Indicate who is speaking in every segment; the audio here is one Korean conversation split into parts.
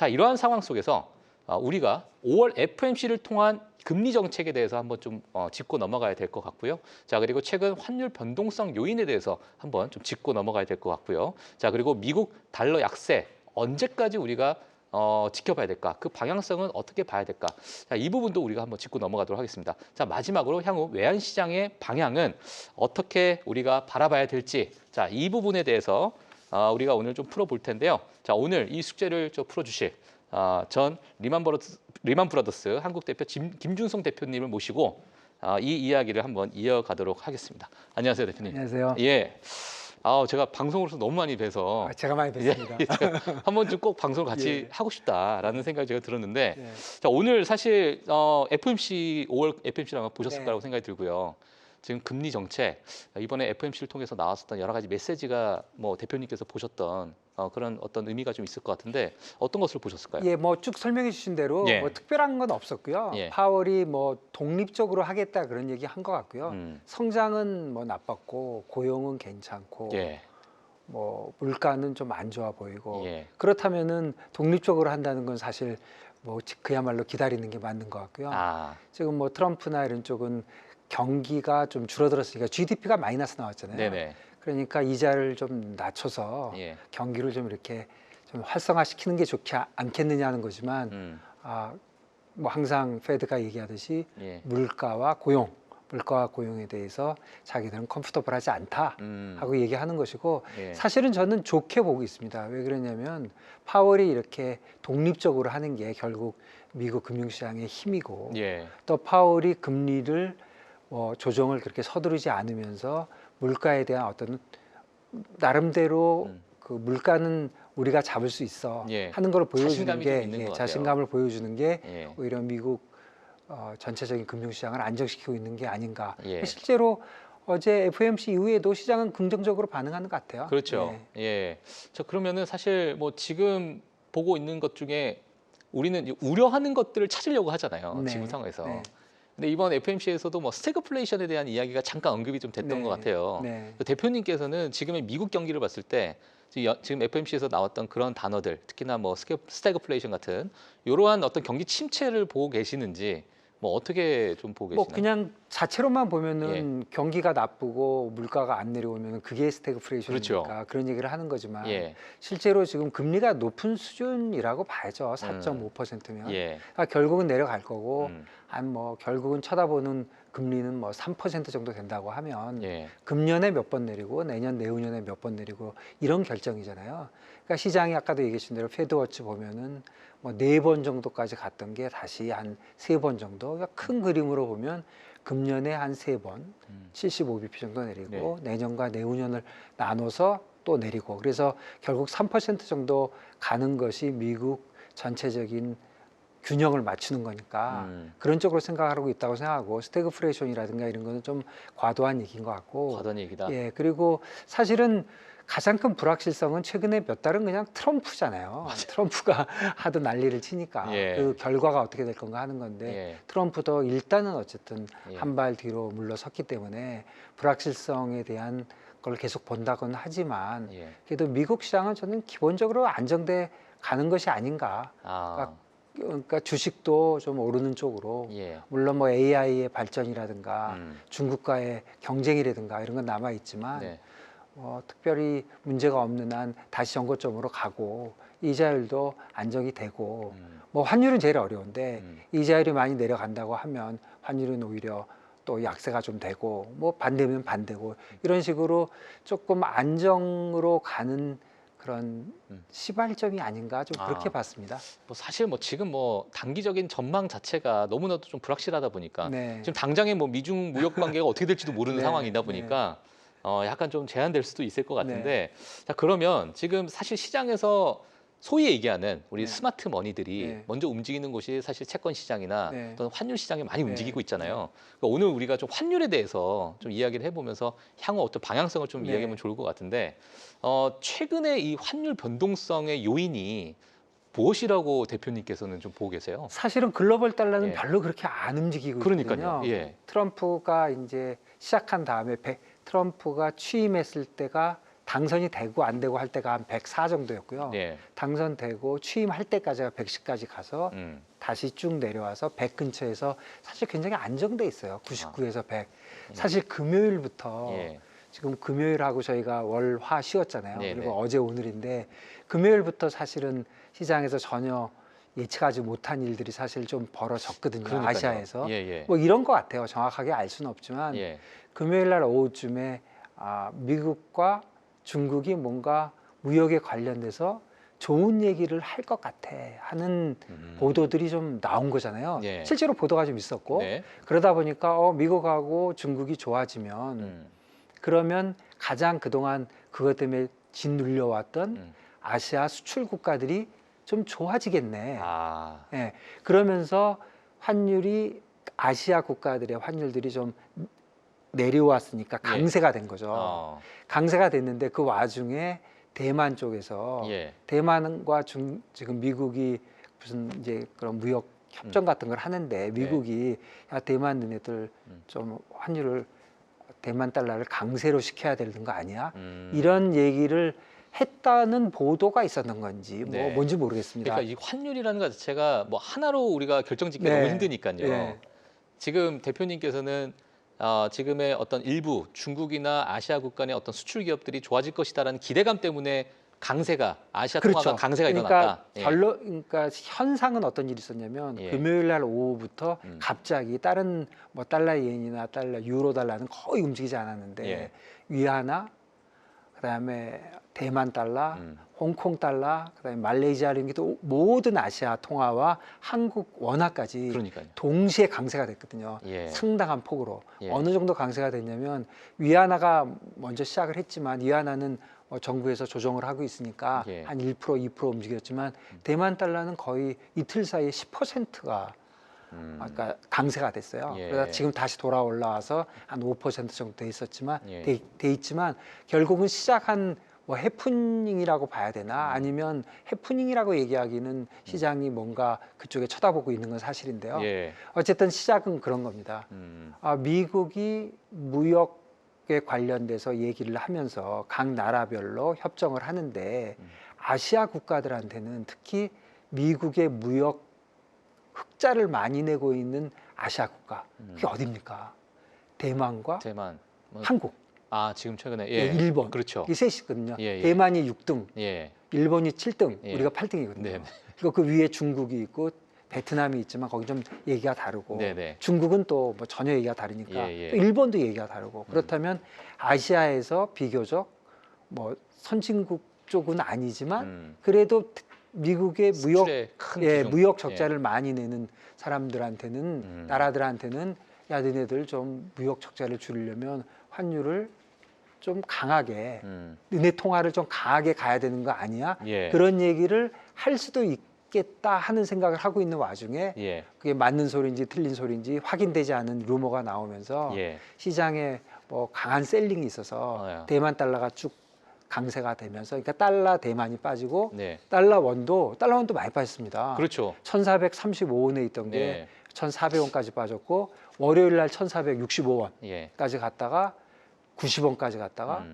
Speaker 1: 자, 이러한 상황 속에서 우리가 5월 FOMC를 통한 금리 정책에 대해서 한번 좀 짚고 넘어가야 될 것 같고요. 자, 그리고 최근 환율 변동성 요인에 대해서 한번 좀 짚고 넘어가야 될 것 같고요. 자, 그리고 미국 달러 약세 언제까지 우리가 지켜봐야 될까? 그 방향성은 어떻게 봐야 될까? 자, 이 부분도 우리가 한번 짚고 넘어가도록 하겠습니다. 자, 마지막으로 향후 외환 시장의 방향은 어떻게 우리가 바라봐야 될지, 자, 이 부분에 대해서 우리가 오늘 좀 풀어볼 텐데요. 자, 오늘 이 숙제를 좀 풀어주실 전 리만 브라더스 한국 대표 김준성 대표님을 모시고 이 이야기를 한번 이어가도록 하겠습니다. 안녕하세요, 대표님.
Speaker 2: 안녕하세요.
Speaker 1: 예. 제가 방송으로서 너무 많이 뵈서
Speaker 2: 제가 많이 뵀습니다.
Speaker 1: 한 번쯤 꼭 방송을 같이
Speaker 2: 예.
Speaker 1: 하고 싶다라는 생각이 제가 들었는데,
Speaker 2: 네.
Speaker 1: 자, 오늘 사실 FOMC 5월 FOMC를 아마 보셨을
Speaker 2: 네.
Speaker 1: 거라고 생각이 들고요. 지금 금리 정책 이번에 FOMC를 통해서 나왔었던 여러 가지 메시지가 뭐 대표님께서 보셨던 그런 어떤 의미가 좀 있을 것 같은데 어떤 것을 보셨을까요?
Speaker 2: 예, 뭐 쭉 설명해 주신 대로
Speaker 1: 예.
Speaker 2: 뭐 특별한 건 없었고요.
Speaker 1: 예.
Speaker 2: 파월이 뭐 독립적으로 하겠다 그런 얘기 한 것 같고요. 성장은 뭐 나빴고 고용은 괜찮고
Speaker 1: 예.
Speaker 2: 뭐 물가는 좀 안 좋아 보이고
Speaker 1: 예.
Speaker 2: 그렇다면은 독립적으로 한다는 건 사실 뭐 그야말로 기다리는 게 맞는 것 같고요. 지금 뭐 트럼프나 이런 쪽은 경기가 좀 줄어들었으니까 GDP가 마이너스 나왔잖아요.
Speaker 1: 네네.
Speaker 2: 그러니까 이자를 좀 낮춰서
Speaker 1: 예.
Speaker 2: 경기를 좀 이렇게 좀 활성화시키는 게 좋지 않겠느냐 하는 거지만 뭐 항상 페드가 얘기하듯이
Speaker 1: 예.
Speaker 2: 물가와 고용에 대해서 자기들은 컴포터블하지 않다 하고 얘기하는 것이고
Speaker 1: 예.
Speaker 2: 사실은 저는 좋게 보고 있습니다. 왜 그러냐면 파월이 이렇게 독립적으로 하는 게 결국 미국 금융시장의 힘이고
Speaker 1: 예.
Speaker 2: 또 파월이 금리를 조정을 그렇게 서두르지 않으면서 물가에 대한 어떤 나름대로 그 물가는 우리가 잡을 수 있어
Speaker 1: 예.
Speaker 2: 하는 걸 보여주는
Speaker 1: 자신감이 좀
Speaker 2: 게
Speaker 1: 있는 것 같아요.
Speaker 2: 자신감을 보여주는 게
Speaker 1: 예.
Speaker 2: 오히려 미국 전체적인 금융시장을 안정시키고 있는 게 아닌가.
Speaker 1: 예.
Speaker 2: 실제로 어제 FOMC 이후에도 시장은 긍정적으로 반응하는 것 같아요.
Speaker 1: 그렇죠.
Speaker 2: 네.
Speaker 1: 예. 자, 그러면은 사실 뭐 지금 보고 있는 것 중에 우리는 이제 우려하는 것들을 찾으려고 하잖아요.
Speaker 2: 네.
Speaker 1: 지금 상황에서.
Speaker 2: 네.
Speaker 1: 근데 이번 FOMC에서도 뭐 스태그플레이션에 대한 이야기가 잠깐 언급이 좀 됐던
Speaker 2: 네.
Speaker 1: 것 같아요.
Speaker 2: 네.
Speaker 1: 대표님께서는 지금의 미국 경기를 봤을 때 지금 FOMC에서 나왔던 그런 단어들, 특히나 뭐 스태그플레이션 같은 이러한 어떤 경기 침체를 보고 계시는지 뭐 어떻게 좀 보고
Speaker 2: 뭐
Speaker 1: 계시나요?
Speaker 2: 그냥 자체로만 보면은 경기가 나쁘고 물가가 안 내려오면 그게 스태그플레이션이니까
Speaker 1: 그렇죠.
Speaker 2: 그런 얘기를 하는 거지만
Speaker 1: 예.
Speaker 2: 실제로 지금 금리가 높은 수준이라고 봐야죠. 4.5%면
Speaker 1: 예.
Speaker 2: 그러니까 결국은 내려갈 거고
Speaker 1: 음.
Speaker 2: 뭐 결국은 쳐다보는 금리는 뭐 3% 정도 된다고 하면
Speaker 1: 예.
Speaker 2: 금년에 몇 번 내리고 내년 내후년에 몇 번 내리고 이런 결정이잖아요. 그러니까 시장이 아까도 얘기하신 대로 페드워치 보면은 뭐 4번 정도까지 갔던 게 다시 한 3번 정도. 그러니까 큰 그림으로 보면 금년에 한 3번 75bp 정도 내리고 내년과 내후년을 나눠서 또 내리고 그래서 결국 3% 정도 가는 것이 미국 전체적인 균형을 맞추는 거니까 그런 쪽으로 생각하고 있다고 생각하고 스태그플레이션이라든가 이런 거는 좀 과도한 얘기인 것 같고
Speaker 1: 과도한 얘기다.
Speaker 2: 예, 그리고 사실은 가장 큰 불확실성은 최근에 몇 달은 그냥 트럼프잖아요. 트럼프가 하도 난리를 치니까
Speaker 1: 예.
Speaker 2: 그 결과가 어떻게 될 건가 하는 건데
Speaker 1: 예.
Speaker 2: 트럼프도 일단은 어쨌든
Speaker 1: 예.
Speaker 2: 한 발 뒤로 물러섰기 때문에 불확실성에 대한 걸 계속 본다고는 하지만
Speaker 1: 예.
Speaker 2: 그래도 미국 시장은 저는 기본적으로 안정돼 가는 것이 아닌가. 그러니까 주식도 좀 오르는 쪽으로
Speaker 1: 예.
Speaker 2: 물론 뭐 AI의 발전이라든가
Speaker 1: 음.
Speaker 2: 중국과의 경쟁이라든가 이런 건 남아 있지만
Speaker 1: 네.
Speaker 2: 특별히 문제가 없는 한 다시 정고점으로 가고 이자율도 안정이 되고 뭐 환율은 제일 어려운데 이자율이 많이 내려간다고 하면 환율은 오히려 또 약세가 좀 되고 뭐 반대면 반대고 이런 식으로 조금 안정으로 가는 그런 시발점이 아닌가 좀 그렇게 봤습니다.
Speaker 1: 뭐 사실 뭐 지금 뭐 단기적인 전망 자체가 너무나도 좀 불확실하다 보니까
Speaker 2: 네.
Speaker 1: 지금 당장에 뭐 미중 무역 관계가 어떻게 될지도 모르는
Speaker 2: 네,
Speaker 1: 상황이다 보니까 약간 좀 제한될 수도 있을 것 같은데 자, 그러면 지금 사실 시장에서 소위 얘기하는 우리 스마트 머니들이 먼저 움직이는 곳이 사실 채권 시장이나 또는 환율 시장에 많이 움직이고 있잖아요. 그러니까 오늘 우리가 좀 환율에 대해서 좀 이야기를 해보면서 향후 어떤 방향성을 좀 이야기하면 좋을 것 같은데 최근에 이 환율 변동성의 요인이 무엇이라고 대표님께서는 좀 보고 계세요?
Speaker 2: 사실은 글로벌 달러는
Speaker 1: 예.
Speaker 2: 별로 그렇게 안 움직이고
Speaker 1: 그러니까요.
Speaker 2: 있거든요.
Speaker 1: 예.
Speaker 2: 트럼프가 이제 시작한 다음에 트럼프가 취임했을 때가 당선이 되고 안 되고 할 때가 한 104 정도였고요.
Speaker 1: 네.
Speaker 2: 당선되고 취임할 때까지가 110까지 가서
Speaker 1: 음.
Speaker 2: 다시 쭉 내려와서 100 근처에서 사실 굉장히 안정돼 있어요. 99에서 100. 사실 금요일부터
Speaker 1: 예.
Speaker 2: 지금 금요일하고 저희가 월, 화 쉬었잖아요.
Speaker 1: 네,
Speaker 2: 그리고
Speaker 1: 네.
Speaker 2: 어제 오늘인데 금요일부터 사실은 시장에서 전혀 예측하지 못한 일들이 사실 좀 벌어졌거든요.
Speaker 1: 그러니까요.
Speaker 2: 아시아에서.
Speaker 1: 예, 예.
Speaker 2: 뭐 이런 것 같아요. 정확하게 알 수는 없지만
Speaker 1: 예.
Speaker 2: 금요일 날 오후쯤에 미국과 중국이 뭔가 무역에 관련돼서 좋은 얘기를 할 것 같아 하는 보도들이 좀 나온 거잖아요.
Speaker 1: 예.
Speaker 2: 실제로 보도가 좀 있었고
Speaker 1: 네.
Speaker 2: 그러다 보니까 미국하고 중국이 좋아지면 그러면 가장 그동안 그것 때문에 짓눌려왔던 아시아 수출 국가들이 좀 좋아지겠네.
Speaker 1: 아.
Speaker 2: 예, 그러면서 환율이 아시아 국가들의 환율들이 좀 내려왔으니까 강세가 된 거죠.
Speaker 1: 어.
Speaker 2: 강세가 됐는데 그 와중에 대만 쪽에서
Speaker 1: 예.
Speaker 2: 대만과 지금 미국이 무슨 이제 그런 무역 협정 같은 걸 하는데 미국이 야, 대만 너네들 좀 환율을 대만 달러를 강세로 시켜야 되는 거 아니야? 이런 얘기를 했다는 보도가 있었던 건지 뭐
Speaker 1: 네.
Speaker 2: 뭔지 모르겠습니다.
Speaker 1: 그러니까 이 환율이라는 것 자체가 뭐 하나로 우리가 결정짓기가
Speaker 2: 네.
Speaker 1: 너무 힘드니까요.
Speaker 2: 네.
Speaker 1: 지금 대표님께서는 지금의 어떤 일부 중국이나 아시아 국가 의 어떤 수출 기업들이 좋아질 것이다라는 기대감 때문에 강세가 아시아 통화가 강세가 일어났다.
Speaker 2: 그러니까 그러니까 현상은 어떤 일이 있었냐면
Speaker 1: 예.
Speaker 2: 금요일 날 오후부터 갑자기 다른 뭐 달러 이엔이나 달러 유로 달러는 거의 움직이지 않았는데
Speaker 1: 예.
Speaker 2: 위안화 그다음에 대만 달러, 홍콩 달러, 그다음에 말레이시아 링기도 모든 아시아 통화와 한국 원화까지
Speaker 1: 그러니까요.
Speaker 2: 동시에 강세가 됐거든요.
Speaker 1: 예.
Speaker 2: 상당한 폭으로.
Speaker 1: 예.
Speaker 2: 어느 정도 강세가 됐냐면 위안화가 먼저 시작을 했지만 위안화는 정부에서 조정을 하고 있으니까
Speaker 1: 예.
Speaker 2: 한 1%, 2% 움직였지만 대만 달러는 거의 이틀 사이에 10%가 그러니까 강세가 됐어요.
Speaker 1: 예.
Speaker 2: 그래서 지금 다시 돌아 올라와서 한 5% 정도 돼 있었지만
Speaker 1: 예.
Speaker 2: 돼 있지만 결국은 시작한 뭐 해프닝이라고 봐야 되나 아니면 해프닝이라고 얘기하기는 시장이 뭔가 그쪽에 쳐다보고 있는 건 사실인데요.
Speaker 1: 예.
Speaker 2: 어쨌든 시작은 그런 겁니다. 미국이 무역에 관련돼서 얘기를 하면서 각 나라별로 협정을 하는데 아시아 국가들한테는 특히 미국의 무역 흑자를 많이 내고 있는 아시아 국가 그게 어디입니까? 대만과
Speaker 1: 대만, 뭐,
Speaker 2: 한국,
Speaker 1: 지금 최근에 예.
Speaker 2: 일본
Speaker 1: 그렇죠.
Speaker 2: 이 셋이거든요.
Speaker 1: 예, 예.
Speaker 2: 대만이 6등,
Speaker 1: 예.
Speaker 2: 일본이 7등,
Speaker 1: 예.
Speaker 2: 우리가 8등이거든요.
Speaker 1: 네.
Speaker 2: 그리고 그 위에 중국이 있고 베트남이 있지만 거기 좀 얘기가 다르고
Speaker 1: 네네.
Speaker 2: 중국은 또 뭐 전혀 얘기가 다르니까
Speaker 1: 예, 예.
Speaker 2: 또 일본도 얘기가 다르고 그렇다면 아시아에서 비교적 뭐 선진국 쪽은 아니지만 그래도 미국의 무역
Speaker 1: 수출의 큰 비중.
Speaker 2: 무역 적자를 많이 내는 사람들한테는
Speaker 1: 음.
Speaker 2: 나라들한테는 야 너네들 좀 무역 적자를 줄이려면 환율을 좀 강하게 너네 통화를 좀 강하게 가야 되는 거 아니야?
Speaker 1: 예.
Speaker 2: 그런 얘기를 할 수도 있겠다 하는 생각을 하고 있는 와중에
Speaker 1: 예.
Speaker 2: 그게 맞는 소리인지 틀린 소리인지 확인되지 않은 루머가 나오면서
Speaker 1: 예.
Speaker 2: 시장에 뭐 강한 셀링이 있어서
Speaker 1: 예.
Speaker 2: 대만 달러가 쭉 강세가 되면서 그러니까 달러 대만이 빠지고
Speaker 1: 네.
Speaker 2: 달러 원도 많이 빠졌습니다.
Speaker 1: 그렇죠.
Speaker 2: 1,435원에 있던 게
Speaker 1: 네.
Speaker 2: 1,400원까지 빠졌고 월요일 날 1,465원까지
Speaker 1: 예.
Speaker 2: 갔다가 90원까지 갔다가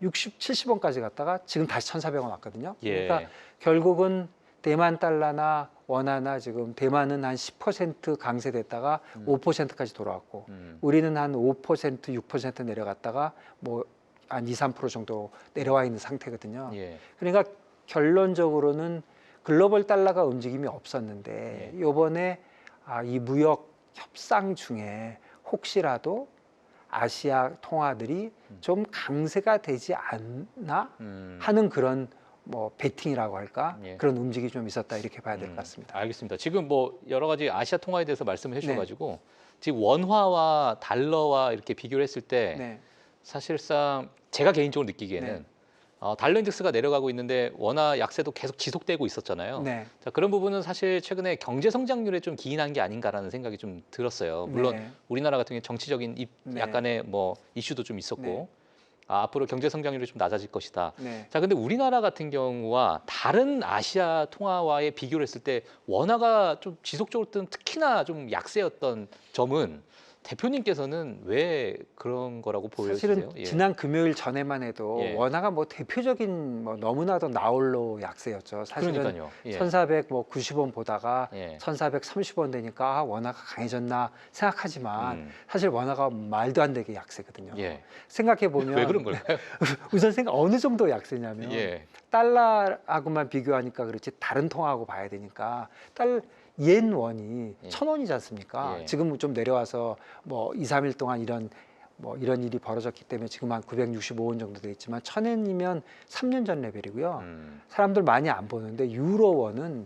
Speaker 2: 60, 70원까지 갔다가 지금 다시 1,400원 왔거든요.
Speaker 1: 예.
Speaker 2: 그러니까 결국은 대만 달러나 원화나 지금 대만은 한 10% 강세됐다가 5%까지 돌아왔고 우리는 한 5%, 6% 내려갔다가 뭐 한 2, 3% 정도 내려와 있는 상태거든요.
Speaker 1: 예.
Speaker 2: 그러니까 결론적으로는 글로벌 달러가 움직임이 없었는데 이번에 이 무역 협상 중에 혹시라도 아시아 통화들이 좀 강세가 되지 않나 하는 그런 뭐 베팅이라고 할까
Speaker 1: 예.
Speaker 2: 그런 움직임이 좀 있었다 이렇게 봐야 될 것 같습니다.
Speaker 1: 알겠습니다. 지금 뭐 여러 가지 아시아 통화에 대해서 말씀을 해주셔가지고 지금 원화와 달러와 이렇게 비교를 했을 때
Speaker 2: 네.
Speaker 1: 사실상 제가 개인적으로 느끼기에는
Speaker 2: 네.
Speaker 1: 달러 인덱스가 내려가고 있는데 원화 약세도 계속 지속되고 있었잖아요.
Speaker 2: 네.
Speaker 1: 자, 그런 부분은 사실 최근에 경제 성장률에 좀 기인한 게 아닌가라는 생각이 좀 들었어요. 물론
Speaker 2: 네.
Speaker 1: 우리나라 같은 경우 정치적인
Speaker 2: 네.
Speaker 1: 약간의 뭐 이슈도 좀 있었고
Speaker 2: 네.
Speaker 1: 앞으로 경제 성장률이 좀 낮아질 것이다.
Speaker 2: 네.
Speaker 1: 자, 근데 우리나라 같은 경우와 다른 아시아 통화와의 비교를 했을 때 원화가 좀 지속적으로 특히나 좀 약세였던 점은 대표님께서는 왜 그런 거라고 보여지세요?
Speaker 2: 사실은
Speaker 1: 예.
Speaker 2: 지난 금요일 전에만 해도
Speaker 1: 예.
Speaker 2: 원화가 뭐 대표적인 뭐 너무나도 나홀로 약세였죠. 사실은
Speaker 1: 그러니까요. 예.
Speaker 2: 1,490원 보다가
Speaker 1: 예.
Speaker 2: 1,430원 되니까 아, 원화가 강해졌나 생각하지만
Speaker 1: 음.
Speaker 2: 사실 원화가 말도 안 되게 약세거든요.
Speaker 1: 예.
Speaker 2: 생각해 보면
Speaker 1: 왜 그런 걸까요?
Speaker 2: 우선 어느 정도 약세냐면
Speaker 1: 예.
Speaker 2: 달러하고만 비교하니까 그렇지 다른 통화하고 봐야 되니까 옌 원이
Speaker 1: 예.
Speaker 2: 1,000원이지 않습니까?
Speaker 1: 예.
Speaker 2: 지금 좀 내려와서 뭐 2, 3일 동안 이런 일이 벌어졌기 때문에 지금 한 965원 정도 돼 있지만 1,000원이면 3년 전 레벨이고요. 사람들 많이 안 보는데 유로원은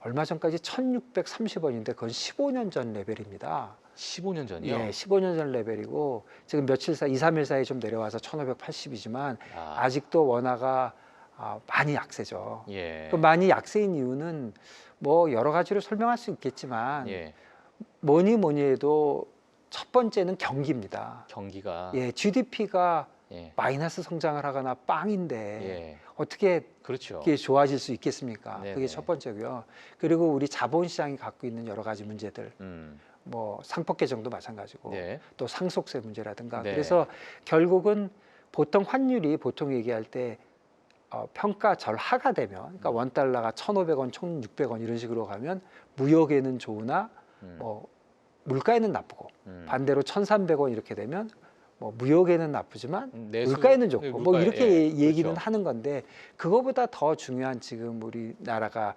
Speaker 2: 얼마 전까지 1,630원인데 그건 15년 전 레벨입니다.
Speaker 1: 15년 전이요?
Speaker 2: 예, 15년 전 레벨이고 지금 며칠 사이, 2, 3일 사이에 좀 내려와서 1,580이지만 아직도 원화가 많이 약세죠.
Speaker 1: 예.
Speaker 2: 그 많이 약세인 이유는 뭐 여러 가지로 설명할 수 있겠지만
Speaker 1: 예.
Speaker 2: 뭐니 해도 첫 번째는 경기입니다.
Speaker 1: 경기가
Speaker 2: 예, GDP가
Speaker 1: 예.
Speaker 2: 마이너스 성장을 하거나 빵인데
Speaker 1: 예.
Speaker 2: 어떻게
Speaker 1: 그렇죠.
Speaker 2: 이게 좋아질 수 있겠습니까?
Speaker 1: 네네.
Speaker 2: 그게 첫 번째고요. 그리고 우리 자본시장이 갖고 있는 여러 가지 문제들, 뭐 상법 개정도 마찬가지고
Speaker 1: 네.
Speaker 2: 또 상속세 문제라든가
Speaker 1: 네.
Speaker 2: 그래서 결국은 보통 환율이 보통 얘기할 때 평가 절하가 되면 그러니까 원달러가 1,500원, 1,600원 이런 식으로 가면 무역에는 좋으나 뭐 물가에는 나쁘고 반대로 1,300원 이렇게 되면 뭐 무역에는 나쁘지만 물가에는 좋고 뭐 이렇게
Speaker 1: 예.
Speaker 2: 얘기는
Speaker 1: 그렇죠.
Speaker 2: 하는 건데 그거보다 더 중요한 지금 우리나라가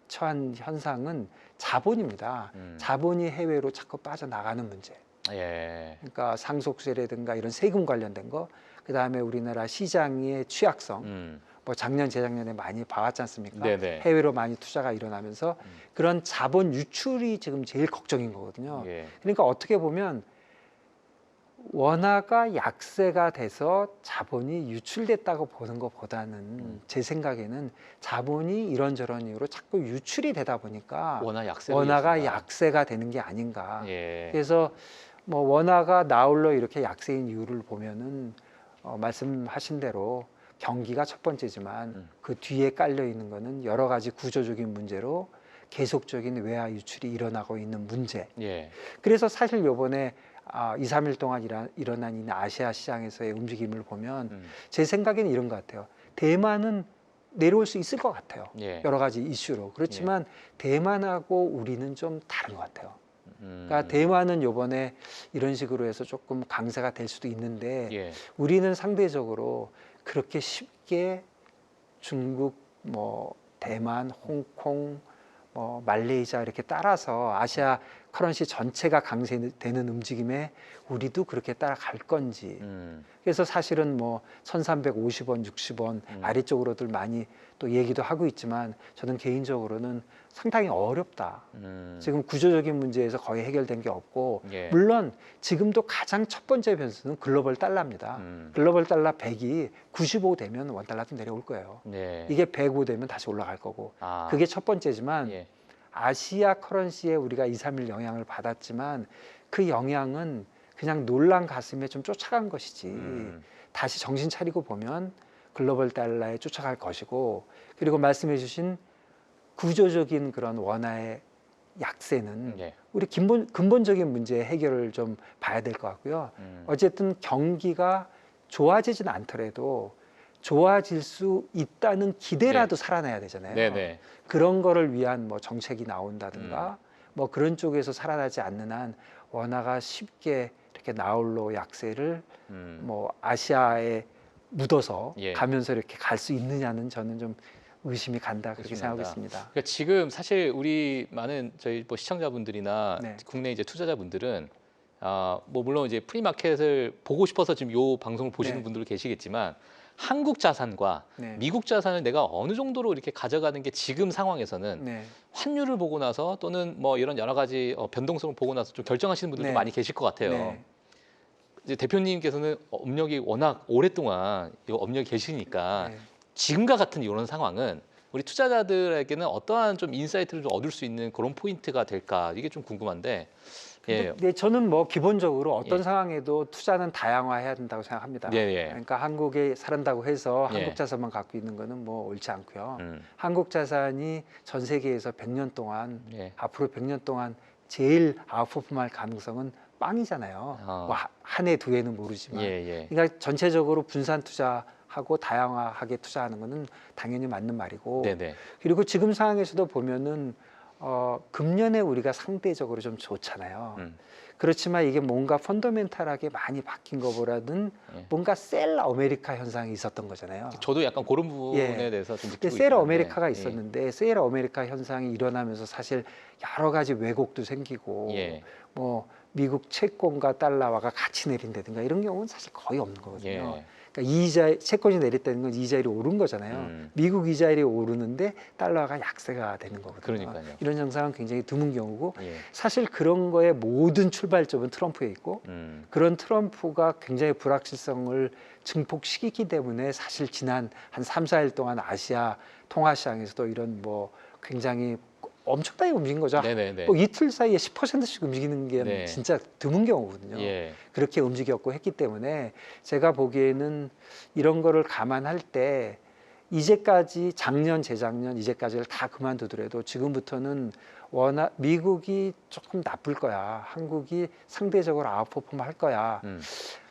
Speaker 2: 처한 현상은 자본입니다. 자본이 해외로 자꾸 빠져나가는 문제.
Speaker 1: 예.
Speaker 2: 그러니까 상속세라든가 이런 세금 관련된 거, 그 다음에 우리나라 시장의 취약성, 뭐 작년 재작년에 많이 봐왔지 않습니까?
Speaker 1: 네네.
Speaker 2: 해외로 많이 투자가 일어나면서 그런 자본 유출이 지금 제일 걱정인 거거든요.
Speaker 1: 예.
Speaker 2: 그러니까 어떻게 보면 원화가 약세가 돼서 자본이 유출됐다고 보는 것보다는 제 생각에는 자본이 이런저런 이유로 자꾸 유출이 되다 보니까 원화가 약세가 되는 게 아닌가.
Speaker 1: 예.
Speaker 2: 그래서 뭐 원화가 나홀로 이렇게 약세인 이유를 보면은 말씀하신 대로 경기가 첫 번째지만 그 뒤에 깔려 있는 거는 여러 가지 구조적인 문제로 계속적인 외화 유출이 일어나고 있는 문제.
Speaker 1: 예.
Speaker 2: 그래서 사실 요번에 2, 3일 동안 일어난 이 아시아 시장에서의 움직임을 보면 제 생각에는 이런 것 같아요. 대만은 내려올 수 있을 것 같아요.
Speaker 1: 예.
Speaker 2: 여러 가지 이슈로. 그렇지만 대만하고 우리는 좀 다른 것 같아요. 그러니까 대만은 요번에 이런 식으로 해서 조금 강세가 될 수도 있는데
Speaker 1: 예.
Speaker 2: 우리는 상대적으로 그렇게 쉽게 중국, 뭐 대만, 홍콩, 뭐 말레이시아 이렇게 따라서 아시아 커런시 전체가 강세되는 움직임에 우리도 그렇게 따라갈 건지. 그래서 사실은 뭐 1,350원, 60원 아래쪽으로들 많이 또 얘기도 하고 있지만 저는 개인적으로는 상당히 어렵다. 지금 구조적인 문제에서 거의 해결된 게 없고
Speaker 1: 예.
Speaker 2: 물론 지금도 가장 첫 번째 변수는 글로벌 달러입니다. 글로벌 달러 100이 95 되면 원달러도 내려올 거예요.
Speaker 1: 예.
Speaker 2: 이게 105 되면 다시 올라갈 거고 그게 첫 번째지만
Speaker 1: 예.
Speaker 2: 아시아 커런시에 우리가 2, 3일 영향을 받았지만 그 영향은 그냥 놀란 가슴에 좀 쫓아간 것이지 다시 정신 차리고 보면 글로벌 달러에 쫓아갈 것이고 그리고 말씀해 주신 구조적인 그런 원화의 약세는
Speaker 1: 예.
Speaker 2: 우리 근본적인 문제 해결을 좀 봐야 될 것 같고요. 어쨌든 경기가 좋아지진 않더라도 좋아질 수 있다는 기대라도 살아나야 되잖아요.
Speaker 1: 네네.
Speaker 2: 그런 거를 위한 뭐 정책이 나온다든가 뭐 그런 쪽에서 살아나지 않는 한 원화가 쉽게 이렇게 나홀로 약세를 뭐 아시아에 묻어서
Speaker 1: 예.
Speaker 2: 가면서 이렇게 갈 수 있느냐는 저는 좀 의심이 간다 그렇게
Speaker 1: 의심이
Speaker 2: 생각하고
Speaker 1: 간다.
Speaker 2: 있습니다.
Speaker 1: 그러니까 지금 사실 우리 많은 저희 뭐 시청자분들이나
Speaker 2: 네.
Speaker 1: 국내 이제 투자자분들은 뭐 물론 이제 프리마켓을 보고 싶어서 지금 요 방송을 보시는
Speaker 2: 네.
Speaker 1: 분들도 계시겠지만 한국 자산과
Speaker 2: 네.
Speaker 1: 미국 자산을 내가 어느 정도로 이렇게 가져가는 게 지금 상황에서는
Speaker 2: 네.
Speaker 1: 환율을 보고 나서 또는 뭐 이런 여러 가지 변동성을 보고 나서 좀 결정하시는 분들도
Speaker 2: 네.
Speaker 1: 많이 계실 것 같아요.
Speaker 2: 네.
Speaker 1: 이제 대표님께서는 업력이 워낙 오랫동안 이 업력이 계시니까
Speaker 2: 네.
Speaker 1: 지금과 같은 이런 상황은 우리 투자자들에게는 어떠한 좀 인사이트를 좀 얻을 수 있는 그런 포인트가 될까 이게 좀 궁금한데. 예.
Speaker 2: 네, 저는 뭐 기본적으로 어떤
Speaker 1: 예.
Speaker 2: 상황에도 투자는 다양화해야 된다고 생각합니다.
Speaker 1: 예, 예.
Speaker 2: 그러니까 한국에 살한다고 해서
Speaker 1: 예.
Speaker 2: 한국 자산만 갖고 있는 거는 뭐 옳지 않고요.
Speaker 1: 음.
Speaker 2: 한국 자산이 전 세계에서 100년 동안
Speaker 1: 예.
Speaker 2: 앞으로 100년 동안 제일 아웃퍼폼할 가능성은 빵이잖아요. 뭐 한 해, 두 해는 모르지만.
Speaker 1: 예, 예.
Speaker 2: 그러니까 전체적으로 분산 투자하고 다양하게 투자하는 거는 당연히 맞는 말이고.
Speaker 1: 네네.
Speaker 2: 그리고 지금 상황에서도 보면은 금년에 우리가 상대적으로 좀 좋잖아요. 그렇지만 이게 뭔가 펀더멘탈하게 많이 바뀐 거보다는
Speaker 1: 예.
Speaker 2: 뭔가 셀 아메리카 현상이 있었던 거잖아요.
Speaker 1: 저도 약간 그런 부분에
Speaker 2: 예.
Speaker 1: 대해서 좀
Speaker 2: 근데
Speaker 1: 느끼고
Speaker 2: 셀
Speaker 1: 있는데,
Speaker 2: 아메리카가
Speaker 1: 예.
Speaker 2: 있었는데 셀 아메리카 현상이 일어나면서 사실 여러 가지 왜곡도 생기고
Speaker 1: 예.
Speaker 2: 뭐 미국 채권과 달러화가 같이 내린다든가 이런 경우는 사실 거의 없는 거거든요.
Speaker 1: 예.
Speaker 2: 그러니까 이자 채권이 내렸다는 건 이자율이 오른 거잖아요. 미국 이자율이 오르는데 달러가 약세가 되는 거거든요.
Speaker 1: 그러니까요.
Speaker 2: 이런 현상은 굉장히 드문 경우고
Speaker 1: 예.
Speaker 2: 사실 그런 거의 모든 출발점은 트럼프에 있고 그런 트럼프가 굉장히 불확실성을 증폭시키기 때문에 사실 지난 한 3, 4일 동안 아시아 통화시장에서도 이런 뭐 굉장히 엄청나게 움직인 거죠.
Speaker 1: 네네네.
Speaker 2: 뭐 이틀 사이에 10%씩 움직이는 게
Speaker 1: 네.
Speaker 2: 진짜 드문 경우거든요.
Speaker 1: 예.
Speaker 2: 그렇게 움직였고 했기 때문에 제가 보기에는 이런 거를 감안할 때 이제까지 작년, 재작년, 이제까지를 다 그만두더라도 지금부터는 워낙 미국이 조금 나쁠 거야. 한국이 상대적으로 아웃퍼폼 할 거야.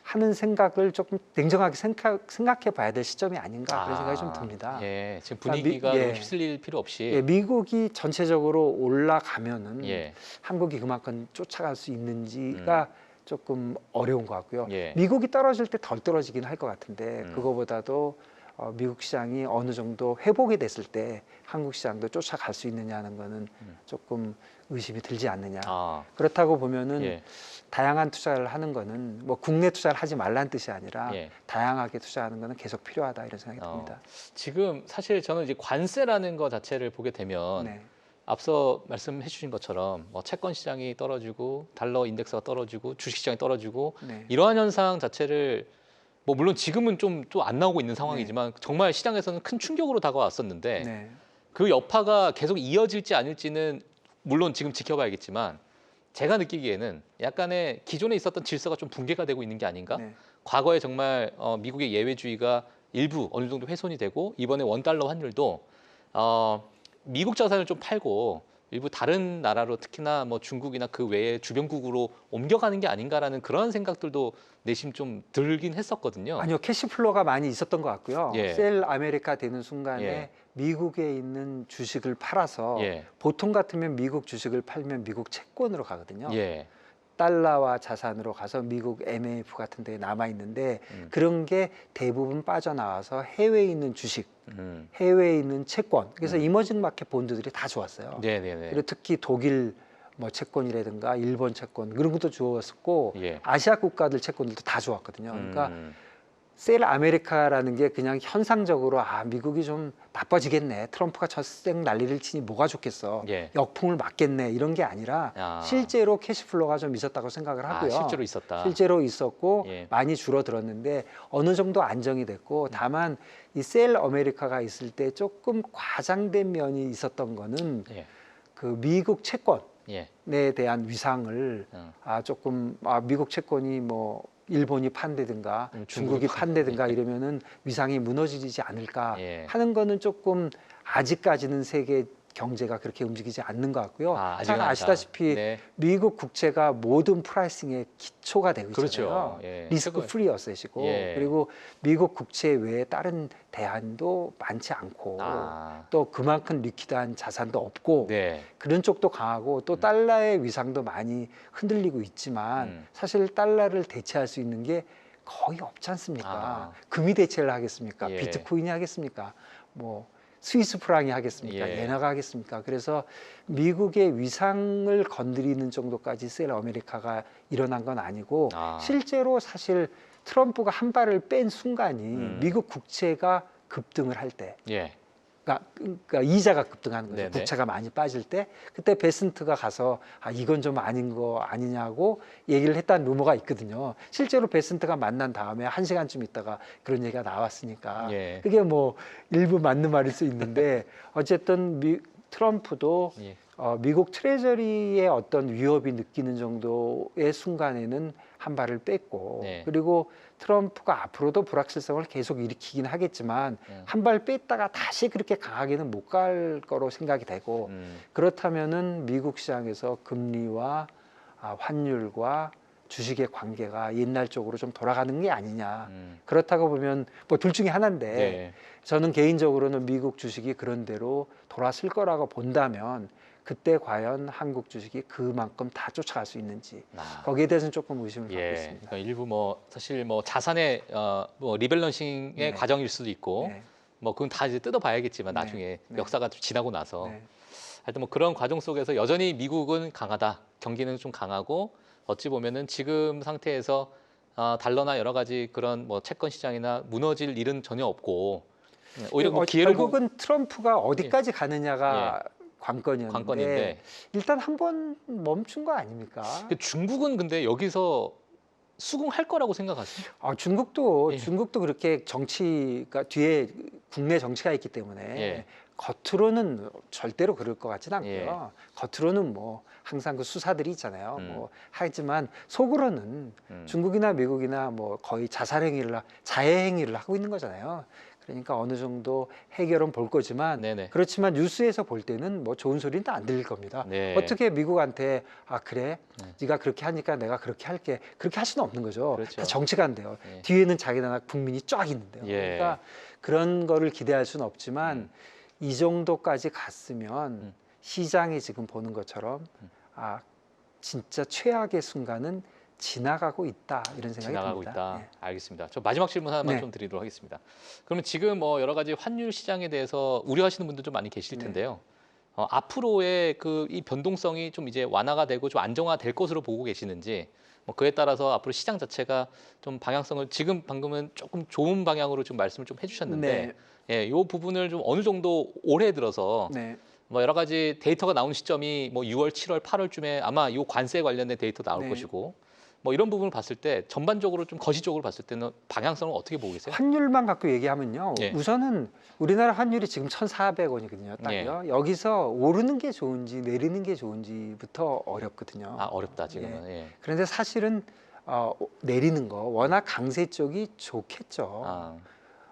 Speaker 2: 하는 생각을 조금 냉정하게 생각해 봐야 될 시점이 아닌가 그런 생각이 좀 듭니다.
Speaker 1: 예. 지금
Speaker 2: 그러니까
Speaker 1: 분위기가
Speaker 2: 예.
Speaker 1: 너무 휩쓸릴 필요 없이.
Speaker 2: 예, 미국이 전체적으로 올라가면은
Speaker 1: 예.
Speaker 2: 한국이 그만큼 쫓아갈 수 있는지가 조금 어려운 것 같고요.
Speaker 1: 예.
Speaker 2: 미국이 떨어질 때 덜 떨어지긴 할 것 같은데 그거보다도 미국 시장이 어느 정도 회복이 됐을 때 한국 시장도 쫓아갈 수 있느냐는 거는 조금 의심이 들지 않느냐. 그렇다고 보면은
Speaker 1: 예.
Speaker 2: 다양한 투자를 하는 거는 뭐 국내 투자를 하지 말라는 뜻이 아니라
Speaker 1: 예.
Speaker 2: 다양하게 투자하는 거는 계속 필요하다 이런 생각이 듭니다.
Speaker 1: 지금 사실 저는 이제 관세라는 거 자체를 보게 되면
Speaker 2: 네.
Speaker 1: 앞서 말씀해 주신 것처럼 뭐 채권 시장이 떨어지고 달러 인덱스가 떨어지고 주식 시장이 떨어지고
Speaker 2: 네.
Speaker 1: 이러한 현상 자체를 뭐 물론 지금은 좀 안 나오고 있는 상황이지만 정말 시장에서는 큰 충격으로 다가왔었는데
Speaker 2: 네.
Speaker 1: 그 여파가 계속 이어질지 아닐지는 물론 지금 지켜봐야겠지만 제가 느끼기에는 약간의 기존에 있었던 질서가 좀 붕괴가 되고 있는 게 아닌가?
Speaker 2: 네.
Speaker 1: 과거에 정말 미국의 예외주의가 일부 어느 정도 훼손이 되고 이번에 원달러 환율도 미국 자산을 좀 팔고 일부 다른 나라로 특히나 뭐 중국이나 그 외의 주변국으로 옮겨가는 게 아닌가라는 그런 생각들도 내심 좀 들긴 했었거든요.
Speaker 2: 아니요, 캐시플로가 많이 있었던 것 같고요.
Speaker 1: 예.
Speaker 2: 셀 아메리카 되는 순간에
Speaker 1: 예.
Speaker 2: 미국에 있는 주식을 팔아서
Speaker 1: 예.
Speaker 2: 보통 같으면 미국 주식을 팔면 미국 채권으로 가거든요.
Speaker 1: 예.
Speaker 2: 달러와 자산으로 가서 미국 MF 같은 데에 남아 있는데 그런 게 대부분 빠져나와서 해외에 있는 주식, 해외에 있는 채권, 그래서 이머징 마켓 본드들이 다 좋았어요.
Speaker 1: 네네네.
Speaker 2: 그리고 특히 독일 뭐 채권이라든가 일본 채권 그런 것도 좋았었고
Speaker 1: 예.
Speaker 2: 아시아 국가들 채권들도 다 좋았거든요. 그러니까 셀 아메리카라는 게 그냥 현상적으로 미국이 좀 나빠지겠네, 트럼프가 첫생 난리를 치니 뭐가 좋겠어,
Speaker 1: 예.
Speaker 2: 역풍을 맞겠네, 이런 게 아니라 실제로 캐시플로가 좀 있었다고 생각을 하고요.
Speaker 1: 실제로 있었다.
Speaker 2: 실제로 있었고
Speaker 1: 예.
Speaker 2: 많이 줄어들었는데 어느 정도 안정이 됐고 다만 이 셀 아메리카가 있을 때 조금 과장된 면이 있었던 거는
Speaker 1: 예.
Speaker 2: 그 미국 채권에
Speaker 1: 예.
Speaker 2: 대한 위상을 조금 미국 채권이 뭐 일본이 판다든가 중국이 판다든가 이러면은 위상이 무너지지 않을까
Speaker 1: 예.
Speaker 2: 하는 거는 조금 아직까지는 세계 경제가 그렇게 움직이지 않는 것 같고요. 잘
Speaker 1: 아직은
Speaker 2: 아시다시피
Speaker 1: 네.
Speaker 2: 미국 국채가 모든 프라이싱의 기초가 되고 있잖아요.
Speaker 1: 그렇죠. 예.
Speaker 2: 리스크 프리 어셋이고
Speaker 1: 예.
Speaker 2: 그리고 미국 국채 외에 다른 대안도 많지 않고 또 그만큼 리퀴드한 자산도 없고
Speaker 1: 네.
Speaker 2: 그런 쪽도 강하고 또 달러의 위상도 많이 흔들리고 있지만 사실 달러를 대체할 수 있는 게 거의 없지 않습니까? 금이 대체를 하겠습니까?
Speaker 1: 예.
Speaker 2: 비트코인이 하겠습니까? 뭐 스위스 프랑이 하겠습니까?
Speaker 1: 예.
Speaker 2: 엔화가 하겠습니까? 그래서 미국의 위상을 건드리는 정도까지 셀 아메리카가 일어난 건 아니고 실제로 사실 트럼프가 한 발을 뺀 순간이 미국 국채가 급등을 할 때,
Speaker 1: 예.
Speaker 2: 그러니까 이자가 급등하는 거죠.
Speaker 1: 네네.
Speaker 2: 국채가 많이 빠질 때 그때 베슨트가 가서 이건 좀 아닌 거 아니냐고 얘기를 했다는 루머가 있거든요. 실제로 베슨트가 만난 다음에 1시간쯤 있다가 그런 얘기가 나왔으니까
Speaker 1: 예.
Speaker 2: 그게 뭐 일부 맞는 말일 수 있는데 어쨌든 트럼프도
Speaker 1: 예.
Speaker 2: 미국 트레저리의 어떤 위협이 느끼는 정도의 순간에는 한 발을 뺐고
Speaker 1: 네.
Speaker 2: 그리고 트럼프가 앞으로도 불확실성을 계속 일으키긴 하겠지만 한 발 뺐다가 다시 그렇게 강하게는 못 갈 거로 생각이 되고 그렇다면은 미국 시장에서 금리와 환율과 주식의 관계가 옛날 쪽으로 좀 돌아가는 게 아니냐. 그렇다고 보면 뭐 둘 중에 하나인데
Speaker 1: 네.
Speaker 2: 저는 개인적으로는 미국 주식이 그런 대로 돌아설 거라고 본다면 그때 과연 한국 주식이 그만큼 다 쫓아갈 수 있는지 거기에 대해서는 조금 의심을 갖고
Speaker 1: 예.
Speaker 2: 있습니다.
Speaker 1: 그러니까 일부 뭐 사실 뭐 자산의 뭐 리밸런싱의
Speaker 2: 네.
Speaker 1: 과정일 수도 있고
Speaker 2: 네.
Speaker 1: 뭐 그건 다 이제 뜯어봐야겠지만
Speaker 2: 네.
Speaker 1: 나중에
Speaker 2: 네.
Speaker 1: 역사가 좀 지나고 나서
Speaker 2: 네.
Speaker 1: 하여튼 뭐 그런 과정 속에서 여전히 미국은 강하다. 경기는 좀 강하고 어찌 보면은 지금 상태에서 달러나 여러 가지 그런 뭐 채권 시장이나 무너질 일은 전혀 없고 오히려 뭐 기회를
Speaker 2: 결국은 트럼프가 어디까지 가느냐가 관건이었는데
Speaker 1: 관건인데
Speaker 2: 일단 한번 멈춘 거 아닙니까?
Speaker 1: 중국은 근데 여기서 수긍할 거라고 생각하세요?
Speaker 2: 중국도
Speaker 1: 예.
Speaker 2: 그렇게 정치가 뒤에 국내 정치가 있기 때문에
Speaker 1: 예.
Speaker 2: 겉으로는 절대로 그럴 것 같지는 않고요.
Speaker 1: 예.
Speaker 2: 겉으로는 뭐 항상 그 수사들이 있잖아요. 뭐 하지만 속으로는
Speaker 1: 음.
Speaker 2: 중국이나 미국이나 뭐 거의 자해 행위를 하고 있는 거잖아요. 그러니까 어느 정도 해결은 볼 거지만
Speaker 1: 네네.
Speaker 2: 그렇지만 뉴스에서 볼 때는 뭐 좋은 소리는 안 들릴 겁니다.
Speaker 1: 네.
Speaker 2: 어떻게 미국한테 그래 네가 그렇게 하니까 내가 그렇게 할게 그렇게 할 수는 없는 거죠.
Speaker 1: 그렇죠.
Speaker 2: 다 정치가 안 돼요.
Speaker 1: 예.
Speaker 2: 뒤에는 자기 나라 국민이 쫙 있는데요.
Speaker 1: 예.
Speaker 2: 그러니까 그런 거를 기대할 수는 없지만 이 정도까지 갔으면 시장이 지금 보는 것처럼 진짜 최악의 순간은 지나가고 있다 이런 생각이
Speaker 1: 지나가고
Speaker 2: 듭니다.
Speaker 1: 있다.
Speaker 2: 예.
Speaker 1: 알겠습니다. 저 마지막 질문 하나만
Speaker 2: 네.
Speaker 1: 좀 드리도록 하겠습니다. 그러면 지금 뭐 여러 가지 환율 시장에 대해서 우려하시는 분들 좀 많이 계실
Speaker 2: 네.
Speaker 1: 텐데요. 앞으로의 그 이 변동성이 좀 이제 완화가 되고 좀 안정화될 것으로 보고 계시는지 뭐 그에 따라서 앞으로 시장 자체가 좀 방향성을 지금 방금은 조금 좋은 방향으로 좀 말씀을 좀 해주셨는데 예, 이 부분을 좀 어느 정도 올해 들어서
Speaker 2: 네.
Speaker 1: 뭐 여러 가지 데이터가 나오는 시점이 뭐 6월, 7월, 8월쯤에 아마 이 관세 관련된 데이터 나올
Speaker 2: 네.
Speaker 1: 것이고 뭐 이런 부분을 봤을 때 전반적으로 좀 거시적으로 봤을 때는 방향성을 어떻게 보고 계세요?
Speaker 2: 환율만 갖고 얘기하면요.
Speaker 1: 예.
Speaker 2: 우선은 우리나라 환율이 지금 1,400원이거든요. 딱요. 여기서 오르는 게 좋은지 내리는 게 좋은지부터 어렵거든요.
Speaker 1: 어렵다 지금은. 예.
Speaker 2: 그런데 사실은 내리는 거 워낙 강세 쪽이 좋겠죠.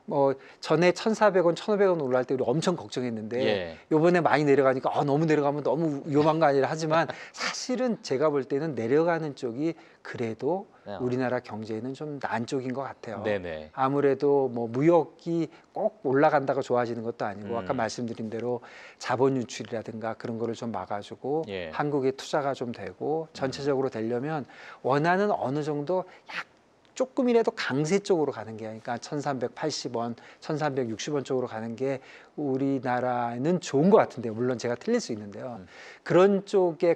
Speaker 2: 뭐 전에 1,400원, 1,500원 올라갈 때 우리 엄청 걱정했는데
Speaker 1: 예.
Speaker 2: 요번에 많이 내려가니까 너무 내려가면 너무 위험한 거 아니라 하지만 사실은 제가 볼 때는 내려가는 쪽이 그래도 우리나라 경제에는 좀 난 쪽인 것 같아요.
Speaker 1: 네네.
Speaker 2: 아무래도 뭐 무역이 꼭 올라간다고 좋아지는 것도 아니고 아까 말씀드린 대로 자본 유출이라든가 그런 거를 좀 막아주고
Speaker 1: 예.
Speaker 2: 한국에 투자가 좀 되고 전체적으로 되려면 원하는 어느 정도 조금이라도 강세 쪽으로 가는 게 그러니까 1,380원, 1,360원 쪽으로 가는 게 우리나라는 좋은 것 같은데요. 물론 제가 틀릴 수 있는데요. 그런 쪽에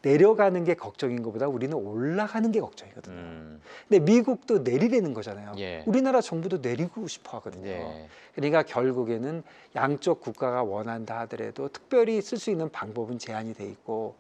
Speaker 2: 내려가는 게 걱정인 것보다 우리는 올라가는 게 걱정이거든요. 근데 미국도 내리려는 거잖아요.
Speaker 1: 예.
Speaker 2: 우리나라 정부도 내리고 싶어 하거든요.
Speaker 1: 예.
Speaker 2: 그러니까 결국에는 양쪽 국가가 원한다 하더라도 특별히 쓸 수 있는 방법은 제한이 돼 있고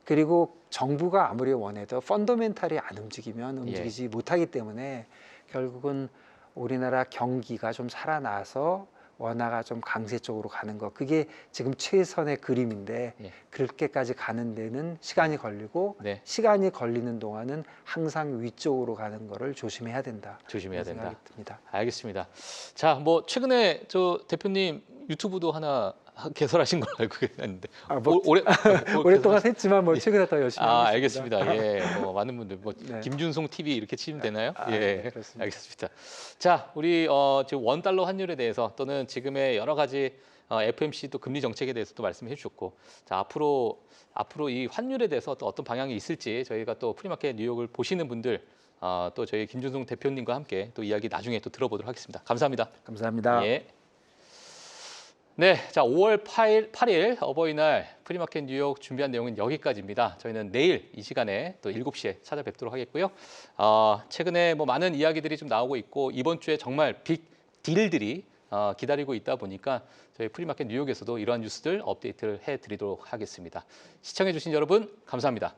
Speaker 2: 그리고 정부가 아무리 원해도 펀더멘탈이 안 움직이면 움직이지 못하기 때문에 결국은 우리나라 경기가 좀 살아나서 원화가 좀 강세 쪽으로 가는 거 그게 지금 최선의 그림인데 그렇게까지 가는 데는 시간이 걸리고 시간이 걸리는 동안은 항상 위쪽으로 가는 거를 조심해야 된다.
Speaker 1: 조심해야 된다.
Speaker 2: 듭니다.
Speaker 1: 알겠습니다. 자, 뭐 최근에 저 대표님 유튜브도 하나 개설하신 걸로 알고 있는데
Speaker 2: 오랫동안 했지만 뭐 최근에 더 열심히 하겠습니다.
Speaker 1: 알겠습니다. 예, 뭐 많은 분들 뭐 김준송 TV 이렇게 치면 되나요? 예,
Speaker 2: 그렇습니다.
Speaker 1: 알겠습니다. 자, 우리 지금 원달러 환율에 대해서 또는 지금의 여러 가지 FMC 또 금리 정책에 대해서도 말씀해 주셨고, 자 앞으로 이 환율에 대해서 또 어떤 방향이 있을지 저희가 또 프리마켓 뉴욕을 보시는 분들 또 저희 김준송 대표님과 함께 또 이야기 나중에 또 들어보도록 하겠습니다. 감사합니다.
Speaker 2: 감사합니다.
Speaker 1: 예. 네, 자 5월 8일 어버이날 프리마켓 뉴욕 준비한 내용은 여기까지입니다. 저희는 내일 이 시간에 또 7시에 찾아뵙도록 하겠고요. 최근에 뭐 많은 이야기들이 좀 나오고 있고 이번 주에 정말 빅 딜들이 기다리고 있다 보니까 저희 프리마켓 뉴욕에서도 이러한 뉴스들 업데이트를 해드리도록 하겠습니다. 시청해주신 여러분 감사합니다.